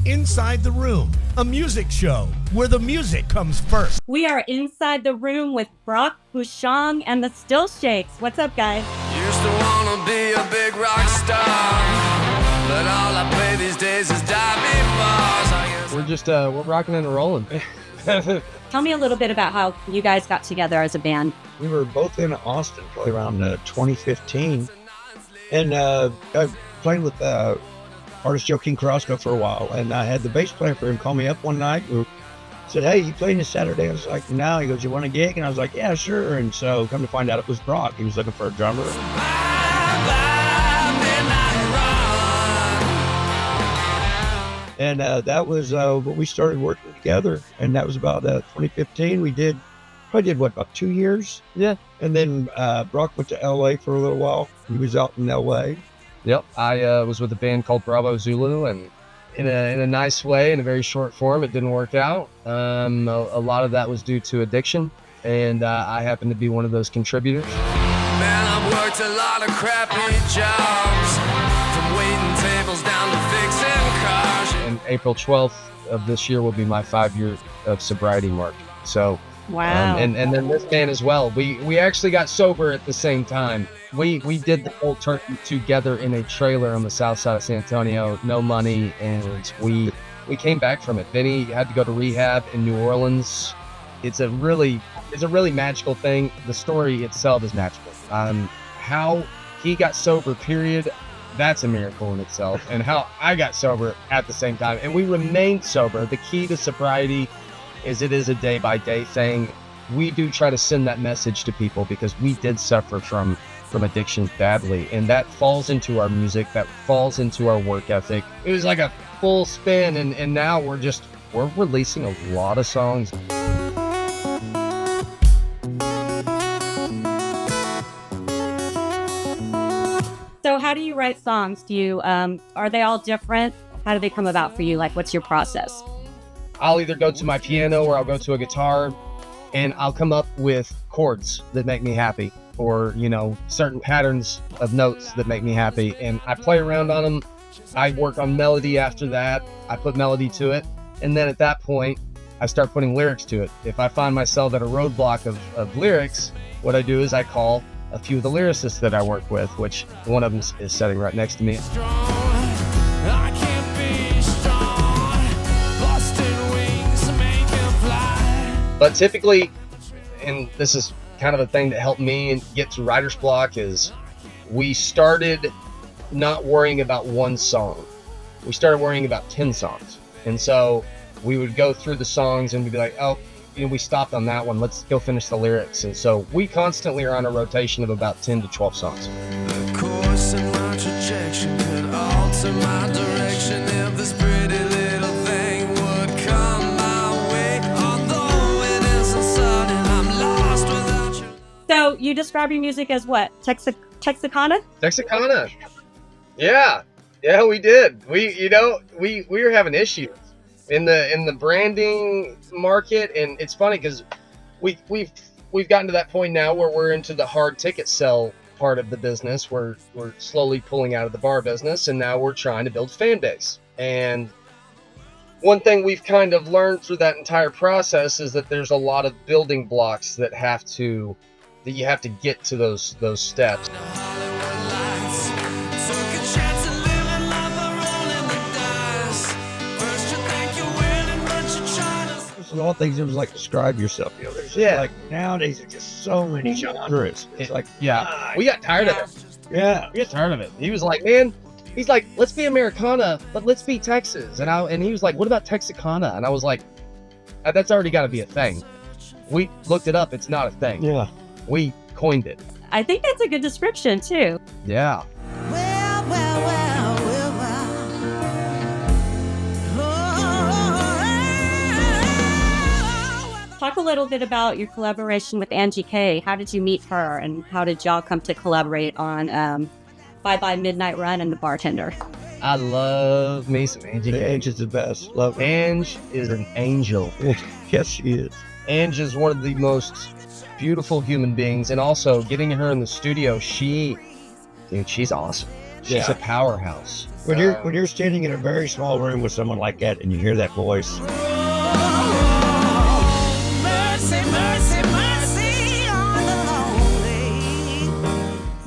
Inside the Room, a music show where the music comes first. We are inside the room with Brock, Bushong, and the Still Shakes. What's up, guys? Used to wanna be a big rock star, but all I play these days is diving bars. We're just we're rocking and rolling. Tell me a little bit about how you guys got together as a band. We were both in Austin probably around 2015, and I played with artist Joe King Carrasco for a while, and I had the bass player for him call me up one night and said, "Hey, you playing this Saturday?" I was like, "No." He goes, "You want a gig?" And I was like, "Yeah, sure." And so come to find out it was Brock. He was looking for a drummer. And that was when we started working together, and that was about 2015. We probably did about 2 years? Yeah. And then Brock went to LA for a little while. He was out in LA. Yep. I was with a band called Bravo Zulu, and in a nice way, in a very short form, it didn't work out. A lot of that was due to addiction, and I happened to be one of those contributors. Man, I've worked a lot of crappy jobs, from waiting tables down to fixing cars. And April 12th of this year will be my 5-year of sobriety mark. So, Wow. and then this band as well. We actually got sober at the same time. We did the whole turkey together in a trailer on the south side of San Antonio, no money, and we came back from it. Vinny had to go to rehab in New Orleans. It's a really magical thing. The story itself is magical. How he got sober, period, that's a miracle in itself. And how I got sober at the same time, and we remained sober. The key to sobriety is it is a day-by-day thing. We do try to send that message to people because we did suffer from addiction badly, and that falls into our music, that falls into our work ethic. It was like a full spin, and now we're releasing a lot of songs. So how do you write songs? Do you are they all different? How do they come about for you? Like, what's your process? I'll either go to my piano or I'll go to a guitar, and I'll come up with chords that make me happy, or, certain patterns of notes that make me happy, and I play around on them. I work on melody after that. I put melody to it, and then at that point, I start putting lyrics to it. If I find myself at a roadblock of lyrics, what I do is I call a few of the lyricists that I work with, which one of them is sitting right next to me. But typically, and this is kind of a thing that helped me get to writer's block, is we started not worrying about one song. We started worrying about 10 songs. And so we would go through the songs and we'd be like, oh, we stopped on that one. Let's go finish the lyrics. And so we constantly are on a rotation of about 10 to 12 songs. The course in my trajectory could alter my direction if this pretty little thing would come my way. Although it isn't sudden, I'm lost without you. So you describe your music as what? Texicana? Texicana. Yeah, we did. We were having issues in the branding market, and it's funny because we've gotten to that point now where we're into the hard ticket sell part of the business. We're slowly pulling out of the bar business, and now we're trying to build fan base. And one thing we've kind of learned through that entire process is that there's a lot of building blocks that you have to get to those steps. All things it was like describe yourself. There's like nowadays there's just so many genres. It's like we got tired of it. Yeah, we got tired of it. He was like, man, he's like, let's be Americana, but let's be Texas. And he was like, what about Texicana? And I was like, that's already got to be a thing. We looked it up. It's not a thing. Yeah, we coined it. I think that's a good description too. Yeah. Talk a little bit about your collaboration with Angie K. How did you meet her, and how did y'all come to collaborate on Bye Bye Midnight Run and The Bartender? I love me some Angie K. Angie's the best. Love her. Ange is an angel. Yes, she is. Ange is one of the most beautiful human beings, and also getting her in the studio, she's awesome. She's a powerhouse. When you're standing in a very small room with someone like that and you hear that voice, Mercy, mercy, mercy on the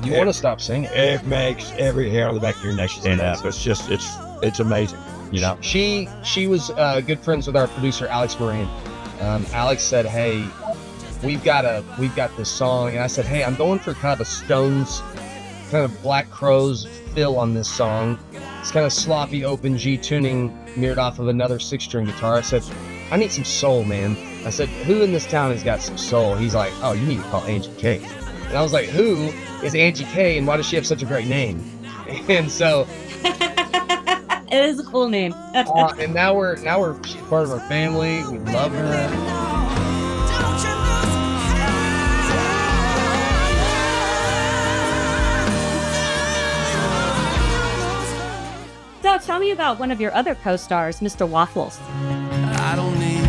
lonely. You want to stop singing. it makes every hair on the back of your neck stand up. It's amazing. You know, She was good friends with our producer Alex Moran. Alex said, "Hey, we've got this song," and I said, "Hey, I'm going for kind of a Stones, kind of Black Crowes feel on this song. It's kind of sloppy open G tuning mirrored off of another 6-string guitar." I said, "I need some soul, man." I said, "Who in this town has got some soul?" He's like, "Oh, you need to call Angie K." And I was like, "Who is Angie K, and why does she have such a great name?" And so, It is a cool name. and now we're she's part of our family. We love her. Don't you So tell me about one of your other co-stars, Mr. Waffles. I don't need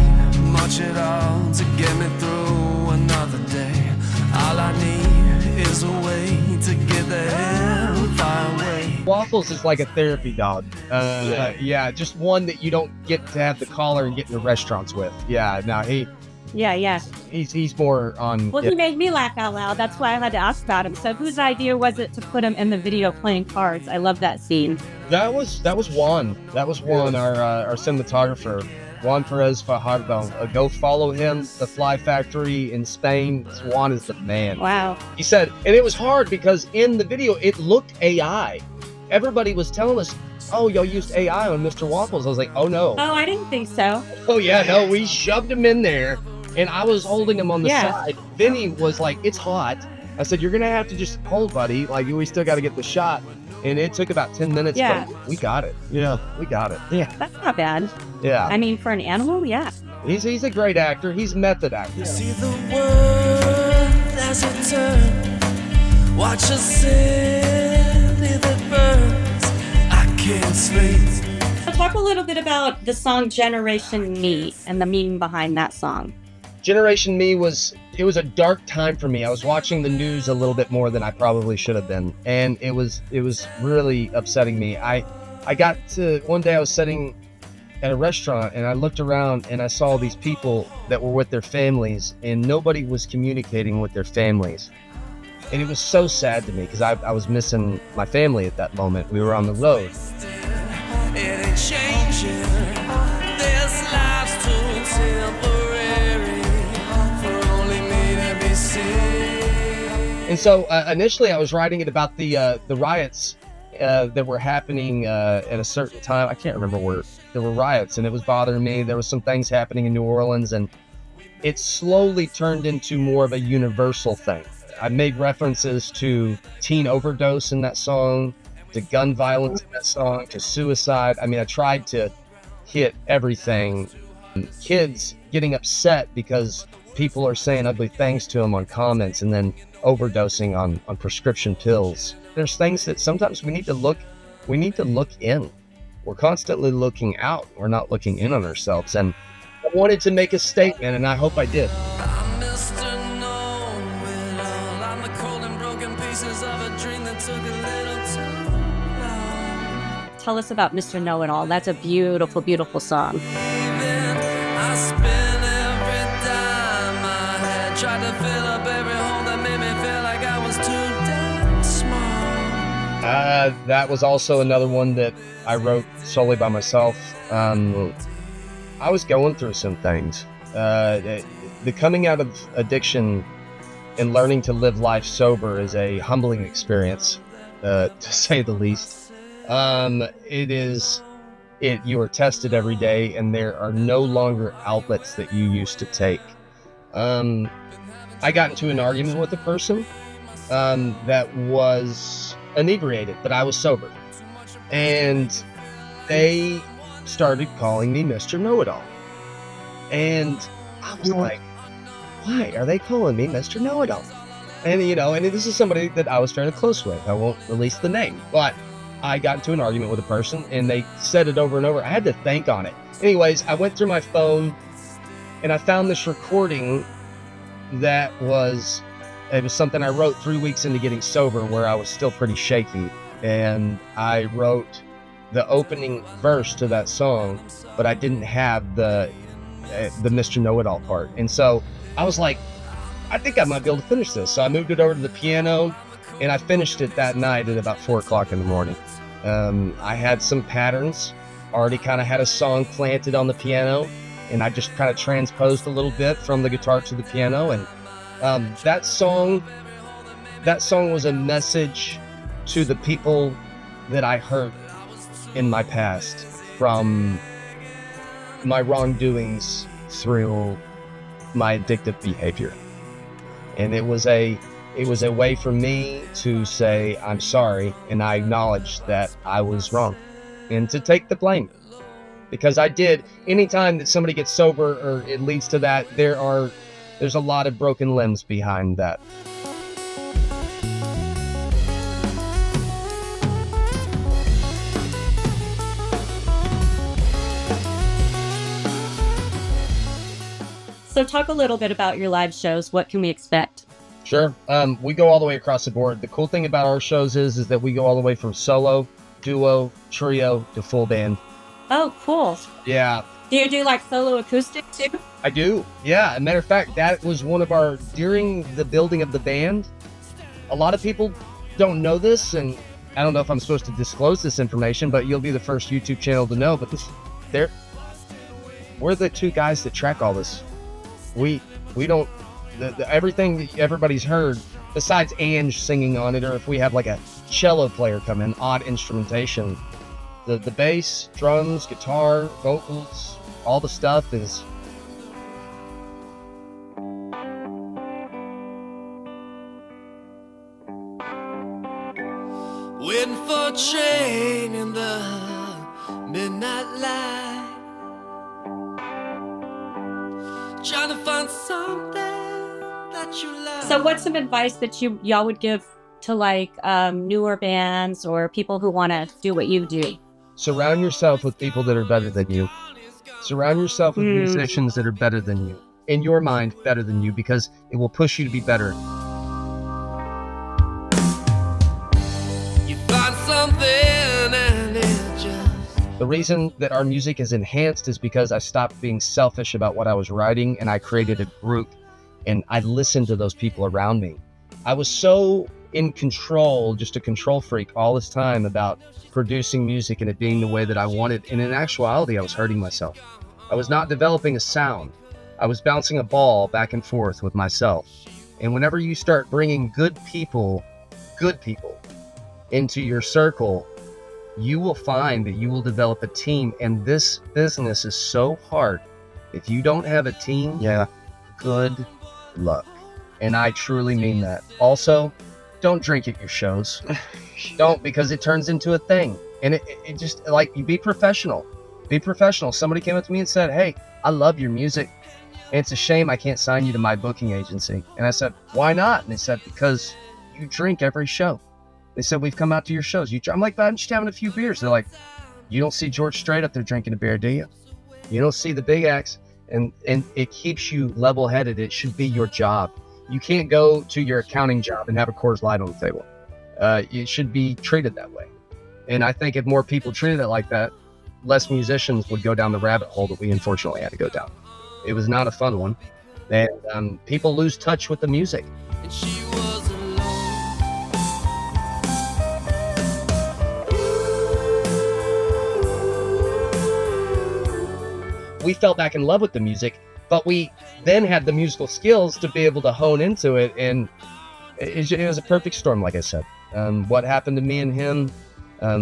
much at all to get me through another day. All I need is a way to get the hell far away. Waffles is like a therapy dog. Yeah, just one that you don't get to have the collar and get into restaurants with. Yeah, no, Yeah. he's more on. Well, he made me laugh out loud. That's why I had to ask about him. So whose idea was it to put him in the video playing cards? I love that scene. That was Juan. That was Juan, our cinematographer. Juan Perez Fajardo. Go follow him. The Fly Factory in Spain. Juan is the man. Wow. He said, and it was hard because in the video it looked AI. Everybody was telling us, "Oh, y'all used AI on Mr. Waffles." I was like, "Oh no." Oh, I didn't think so. Oh yeah, no, we shoved him in there, and I was holding him on the Yeah. side. Vinny was like, "It's hot." I said, "You're gonna have to just hold, buddy. Like, we still got to get the shot." And it took about 10 minutes, Yeah. but we got it. Yeah, we got it. That's not bad. Yeah, I mean, for an animal, yeah. he's a great actor. He's a method actor. See the world as it turns. Watch us sail in the burns. I can't sleep. Talk a little bit about the song Generation Me and the meaning behind that song. Generation Me was a dark time for me. I was watching the news a little bit more than I probably should have been, and it was really upsetting me. I got to one day I was sitting at a restaurant and I looked around and I saw these people that were with their families and nobody was communicating with their families. And it was so sad to me because I was missing my family at that moment. We were on the road. It ain't changing. This life's too temporary for only me to be seen. And so initially I was writing it about the riots that were happening at a certain time. I can't remember where. There were riots and it was bothering me. There was some things happening in New Orleans and it slowly turned into more of a universal thing. I made references to teen overdose in that song, to gun violence in that song, to suicide. I mean, I tried to hit everything. Kids getting upset because people are saying ugly things to them on comments and then overdosing on prescription pills. There's things that sometimes we need to look in. We're constantly looking out. We're not looking in on ourselves. And I wanted to make a statement, and I hope I did. I'm Mr. Know-It-All. I'm the cold and broken pieces of a dream that took a little too long. Tell us about Mr. Know-It-All. That's a beautiful, beautiful song. I spent every dime I had, tried to fill up every hole that made me feel like I was too damn small. That was also another one that I wrote solely by myself. I was going through some things. The coming out of addiction and learning to live life sober is a humbling experience, to say the least. You are tested every day, and there are no longer outlets that you used to take. I got into an argument with a person that was inebriated, but I was sober. And they started calling me Mr. Know-It-All. And I was like, why are they calling me Mr. Know-It-All? And, and this is somebody that I was fairly close with. I won't release the name, but I got into an argument with a person and they said it over and over. I had to think on it. Anyways, I went through my phone and I found this recording that was something I wrote 3 weeks into getting sober where I was still pretty shaky. And I wrote the opening verse to that song, but I didn't have the Mr. Know-It-All part. And so I was like, I think I might be able to finish this. So I moved it over to the piano, and I finished it that night at about 4 o'clock in the morning. I had some patterns, already kind of had a song planted on the piano, and I just kind of transposed a little bit from the guitar to the piano. And that song was a message to the people that I hurt in my past from my wrongdoings through my addictive behavior. And it was a way for me to say I'm sorry, and I acknowledge that I was wrong, and to take the blame, because I did. Anytime that somebody gets sober or it leads to that, there's a lot of broken limbs behind that. So talk a little bit about your live shows. What can we expect? Sure. We go all the way across the board. The cool thing about our shows is that we go all the way from solo, duo, trio to full band. Oh, cool. Yeah. Do you do like solo acoustic too? I do. Yeah. As a matter of fact, that was one of our, during the building of the band, a lot of people don't know this, and I don't know if I'm supposed to disclose this information, but you'll be the first YouTube channel to know, but we're the two guys that track all this. We don't, everything that everybody's heard, besides Ange singing on it, or if we have like a cello player come in, odd instrumentation, the bass, drums, guitar, vocals, all the stuff is... Waiting for a train in the midnight light, trying to find something that you like. So what's some advice that y'all would give to like newer bands or people who want to do what you do? Surround yourself with people that are better than you. Surround yourself with musicians that are better than you. In your mind, better than you, because it will push you to be better. You find something and it just... The reason that our music is enhanced is because I stopped being selfish about what I was writing, and I created a group, and I listened to those people around me. I was so in control, just a control freak all this time about producing music and it being the way that I wanted. And in actuality, I was hurting myself. I was not developing a sound. I was bouncing a ball back and forth with myself. And whenever you start bringing good people into your circle, you will find that you will develop a team. And this business is so hard. If you don't have a team, good luck. And I truly mean that. Also, don't drink at your shows. Don't, because it turns into a thing. And it just, like, you be professional. Be professional. Somebody came up to me and said, "Hey, I love your music. And it's a shame I can't sign you to my booking agency." And I said, "Why not?" And they said, "Because you drink every show." They said, "We've come out to your shows." I'm like, "But I'm just having a few beers." They're like, "You don't see George Strait up there drinking a beer, do you? You don't see the big acts." And it keeps you level-headed. It should be your job. You can't go to your accounting job and have a Coors Light on the table. It should be treated that way. And I think if more people treated it like that, less musicians would go down the rabbit hole that we unfortunately had to go down. It was not a fun one. And people lose touch with the music. And she was alone. We fell back in love with the music, but we then had the musical skills to be able to hone into it. And it was a perfect storm, like I said. What happened to me and him,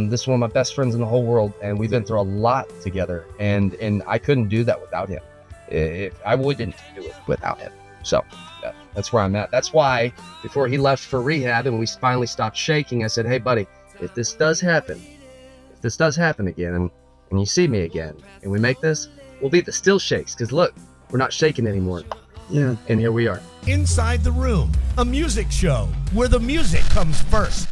this is one of my best friends in the whole world, and we've been through a lot together, and I couldn't do that without him. I wouldn't do it without him. So that's where I'm at. That's why before he left for rehab and we finally stopped shaking, I said, "Hey buddy, if this does happen again, and you see me again, and we make this, we'll be the Still Shakes, because look, we're not shaking anymore." Yeah. And here we are. Inside the Room, a music show where the music comes first.